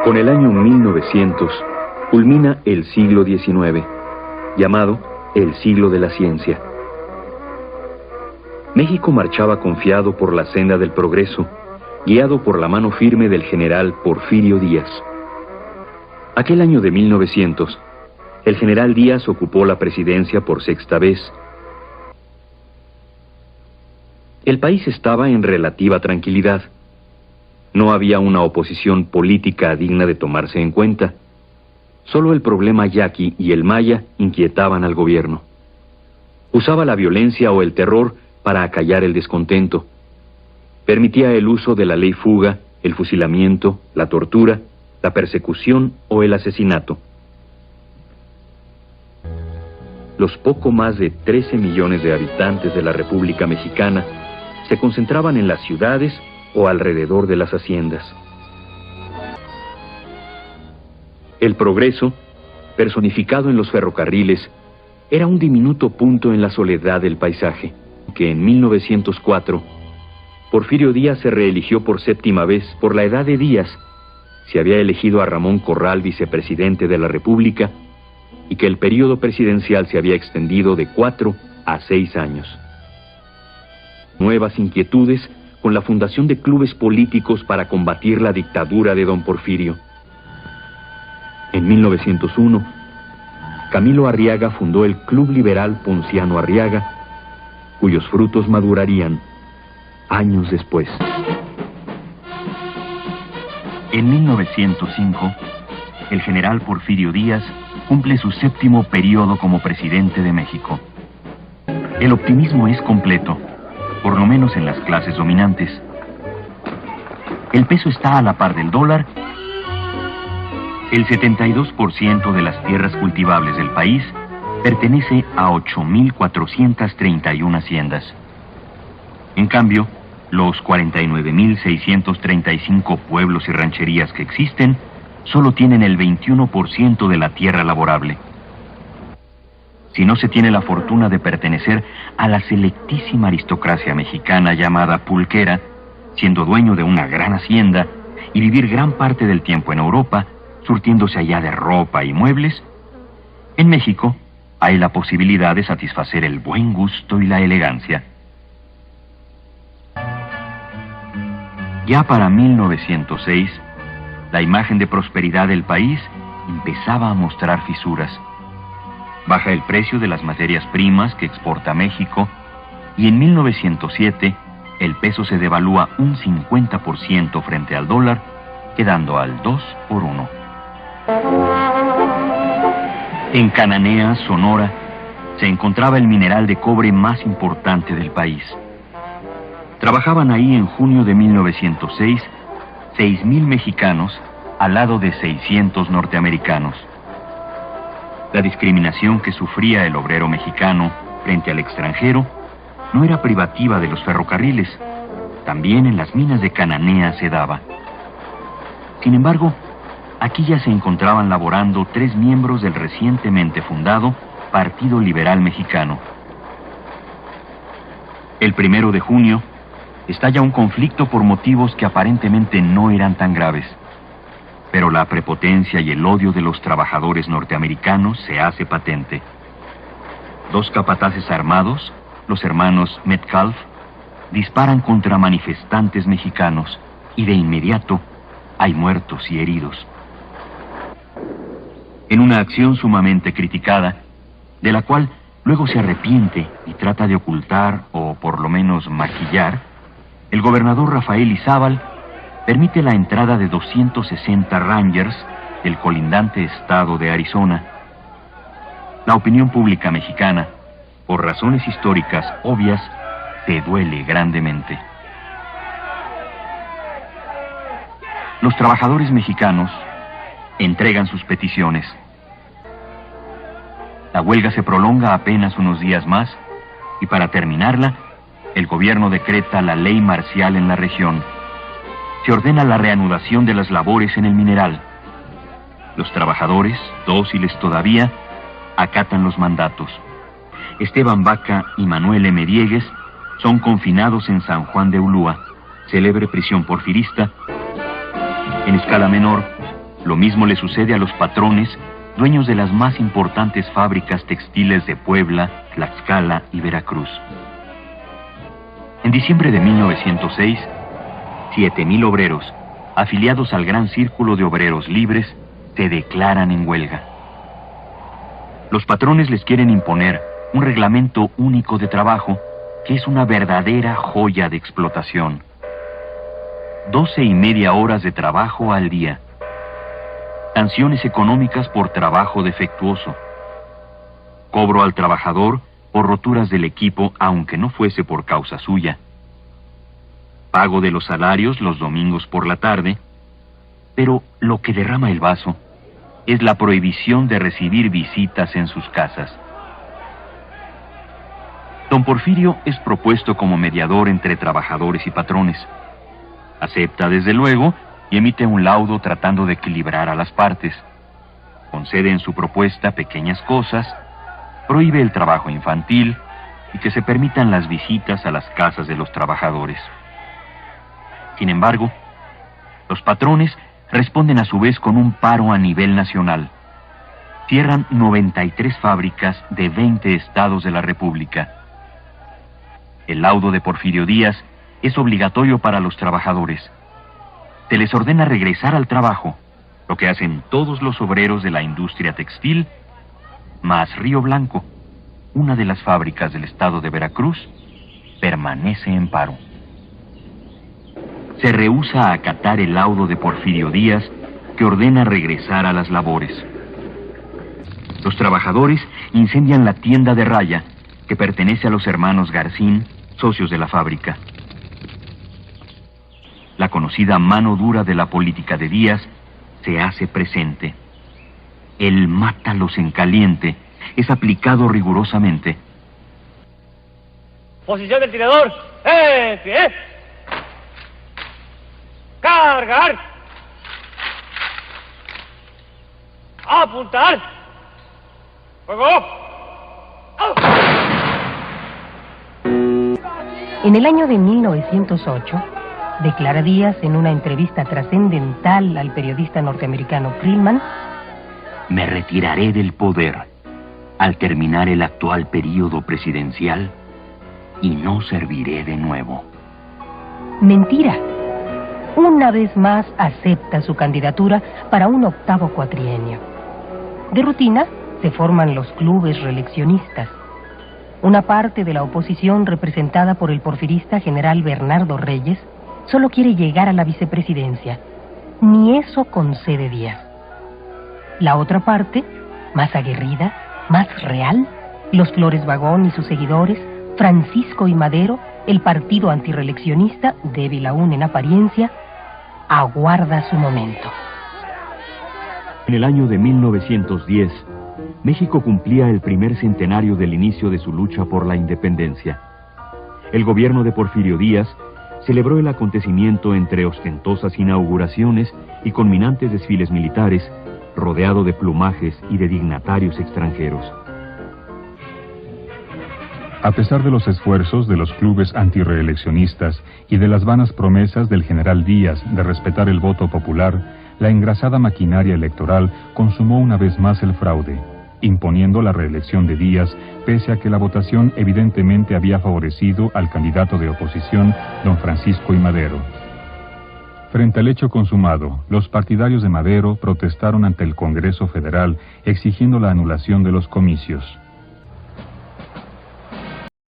Con el año 1900 culmina el siglo XIX, llamado el siglo de la ciencia. México marchaba confiado por la senda del progreso, guiado por la mano firme del general Porfirio Díaz. Aquel año de 1900, el general Díaz ocupó la presidencia por sexta vez. El país estaba en relativa tranquilidad. No había una oposición política digna de tomarse en cuenta. Solo el problema yaqui y el maya inquietaban al gobierno. Usaba la violencia o el terror para acallar el descontento. Permitía el uso de la ley fuga, el fusilamiento, la tortura, la persecución o el asesinato. Los poco más de 13 millones de habitantes de la República Mexicana se concentraban en las ciudades o alrededor de las haciendas. El progreso, personificado en los ferrocarriles, era un diminuto punto en la soledad del paisaje, que en 1904, Porfirio Díaz se reeligió por séptima vez. Por la edad de Díaz, se había elegido a Ramón Corral vicepresidente de la República y que el periodo presidencial se había extendido de 4 a 6 años. Nuevas inquietudes con la fundación de clubes políticos para combatir la dictadura de don Porfirio. En 1901, Camilo Arriaga fundó el Club Liberal Ponciano Arriaga, cuyos frutos madurarían años después. En 1905, el general Porfirio Díaz cumple su séptimo periodo como presidente de México. El optimismo es completo, por lo menos en las clases dominantes. El peso está a la par del dólar. El 72% de las tierras cultivables del país pertenece a 8.431 haciendas. En cambio, los 49.635 pueblos y rancherías que existen solo tienen el 21% de la tierra laborable. Si no se tiene la fortuna de pertenecer a la selectísima aristocracia mexicana llamada pulquera, siendo dueño de una gran hacienda y vivir gran parte del tiempo en Europa, surtiéndose allá de ropa y muebles, en México hay la posibilidad de satisfacer el buen gusto y la elegancia. Ya para 1906, la imagen de prosperidad del país empezaba a mostrar fisuras. Baja el precio de las materias primas que exporta México y en 1907 el peso se devalúa un 50% frente al dólar, quedando al 2 por 1. En Cananea, Sonora, se encontraba el mineral de cobre más importante del país. Trabajaban ahí en junio de 1906 6.000 mexicanos al lado de 600 norteamericanos. La discriminación que sufría el obrero mexicano frente al extranjero no era privativa de los ferrocarriles, también en las minas de Cananea se daba. Sin embargo, aquí ya se encontraban laborando 3 miembros del recientemente fundado Partido Liberal Mexicano. El 1 de junio estalla un conflicto por motivos que aparentemente no eran tan graves. Pero la prepotencia y el odio de los trabajadores norteamericanos se hace patente. 2 capataces armados, los hermanos Metcalf, disparan contra manifestantes mexicanos y de inmediato hay muertos y heridos. En una acción sumamente criticada, de la cual luego se arrepiente y trata de ocultar o por lo menos maquillar, el gobernador Rafael Izábal permite la entrada de 260 Rangers del colindante estado de Arizona. La opinión pública mexicana, por razones históricas obvias, se duele grandemente. Los trabajadores mexicanos entregan sus peticiones. La huelga se prolonga apenas unos días más y para terminarla, el gobierno decreta la ley marcial en la región. Se ordena la reanudación de las labores en el mineral. Los trabajadores, dóciles todavía, acatan los mandatos. Esteban Vaca y Manuel M. Diegues son confinados en San Juan de Ulúa, célebre prisión porfirista. En escala menor, Lo mismo le sucede a los patrones, dueños de las más importantes fábricas textiles de Puebla, Tlaxcala y Veracruz. En diciembre de 1906, 7,000 obreros, afiliados al Gran Círculo de Obreros Libres, se declaran en huelga. Los patrones les quieren imponer un reglamento único de trabajo que es una verdadera joya de explotación. 12,5 horas de trabajo al día. Sanciones económicas por trabajo defectuoso. Cobro al trabajador por roturas del equipo aunque no fuese por causa suya. Pago de los salarios los domingos por la tarde. Pero lo que derrama el vaso es la prohibición de recibir visitas en sus casas. Don Porfirio es propuesto como mediador entre trabajadores y patrones. Acepta desde luego y emite un laudo tratando de equilibrar a las partes. Concede en su propuesta pequeñas cosas, prohíbe el trabajo infantil y que se permitan las visitas a las casas de los trabajadores. Sin embargo, los patrones responden a su vez con un paro a nivel nacional. Cierran 93 fábricas de 20 estados de la República. El laudo de Porfirio Díaz es obligatorio para los trabajadores. Se les ordena regresar al trabajo, lo que hacen todos los obreros de la industria textil, más Río Blanco, una de las fábricas del estado de Veracruz, permanece en paro. Se rehúsa a acatar el laudo de Porfirio Díaz, que ordena regresar a las labores. Los trabajadores incendian la tienda de raya, que pertenece a los hermanos Garcín, socios de la fábrica. La conocida mano dura de la política de Díaz se hace presente. El mátalos en caliente es aplicado rigurosamente. Posición del tirador. ¡Pie! ¡Cargar! ¡Apuntar! ¡Fuego! En el año de 1908, declara Díaz en una entrevista trascendental al periodista norteamericano Krillman: me retiraré del poder al terminar el actual período presidencial y no serviré de nuevo. Mentira. Una vez más acepta su candidatura para un 8º cuatrienio. De rutina, se forman los clubes reeleccionistas. Una parte de la oposición, representada por el porfirista general Bernardo Reyes, solo quiere llegar a la vicepresidencia. Ni eso concede Díaz. La otra parte, más aguerrida, más real, los Flores Vagón y sus seguidores, Francisco y Madero, el partido antirreeleccionista, débil aún en apariencia, aguarda su momento. En el año de 1910, México cumplía el primer centenario del inicio de su lucha por la independencia. El gobierno de Porfirio Díaz celebró el acontecimiento entre ostentosas inauguraciones y culminantes desfiles militares, rodeado de plumajes y de dignatarios extranjeros. A pesar de los esfuerzos de los clubes antirreeleccionistas y de las vanas promesas del general Díaz de respetar el voto popular, la engrasada maquinaria electoral consumó una vez más el fraude, imponiendo la reelección de Díaz, pese a que la votación evidentemente había favorecido al candidato de oposición, don Francisco y Madero. Frente al hecho consumado, los partidarios de Madero protestaron ante el Congreso Federal exigiendo la anulación de los comicios.